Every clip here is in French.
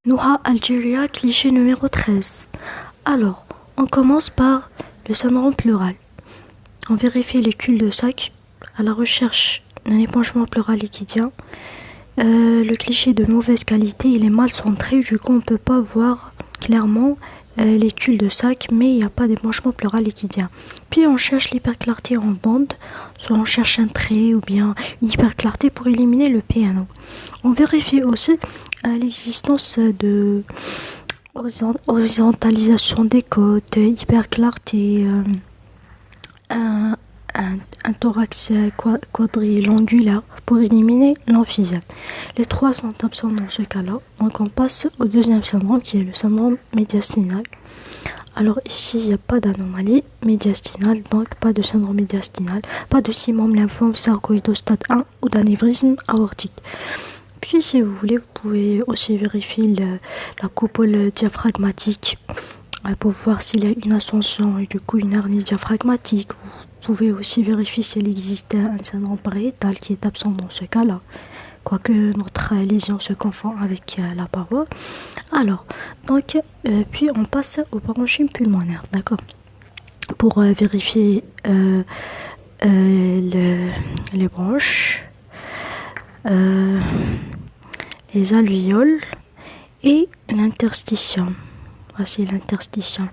Noura Algeria, cliché numéro 13. Alors, on commence par le syndrome pleural. On vérifie les cul-de-sac à la recherche d'un épanchement pleural liquidien. Le cliché de mauvaise qualité, il est mal centré, du coup on ne peut pas voir clairement les cul-de-sac, mais il n'y a pas d'épanchement pleural liquidien. Puis on cherche l'hyperclarté en bande, soit on cherche un trait ou bien une hyperclarté pour éliminer le PNO. On vérifie aussi l'existence de horizontalisation des côtes, hyperclarté, un, un thorax quadriangulaire pour éliminer l'emphysème. Les trois sont absents dans ce cas-là. Donc on passe au deuxième syndrome qui est le syndrome médiastinal. Alors ici, il n'y a pas d'anomalie médiastinale, donc pas de syndrome médiastinal, pas de simum lymphome sarcoïdostate 1 ou d'anévrisme aortique. Puis si vous voulez, vous pouvez aussi vérifier la coupole diaphragmatique pour voir s'il y a une ascension et du coup une hernie diaphragmatique. Vous pouvez aussi vérifier s'il existe un syndrome pariétal qui est absent dans ce cas-là, quoique notre lésion se confond avec la paroi. Alors, donc, puis on passe au parenchyme pulmonaire, d'accord, pour vérifier les bronches, les alvéoles et l'interstitium. Voici l'interstitium.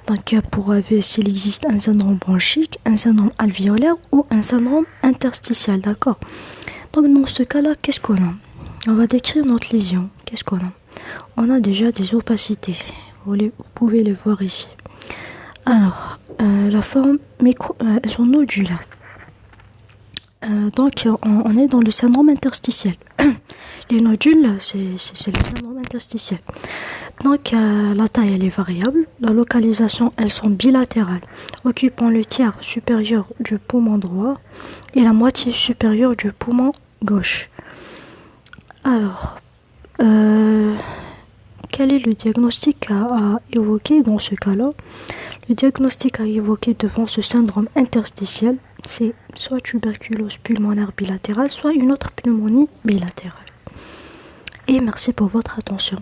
Donc, pour vérifier s'il existe un syndrome bronchique, un syndrome alvéolaire ou un syndrome interstitial, d'accord. Donc, dans ce cas-là, qu'est-ce qu'on a? On va décrire notre lésion. Qu'est-ce qu'on a? On a déjà des opacités. Vous pouvez les voir ici. Alors, la forme, elles sont nodulaires. Donc, on est dans le syndrome interstitiel. Les nodules, c'est le syndrome interstitiel. Donc, la taille, elle est variable. La localisation, elles sont bilatérales, occupant le tiers supérieur du poumon droit et la moitié supérieure du poumon gauche. Alors, quel est le diagnostic à évoquer dans ce cas-là? Le diagnostic à évoquer devant ce syndrome interstitiel, c'est soit tuberculose pulmonaire bilatérale, soit une autre pneumonie bilatérale. Et merci pour votre attention.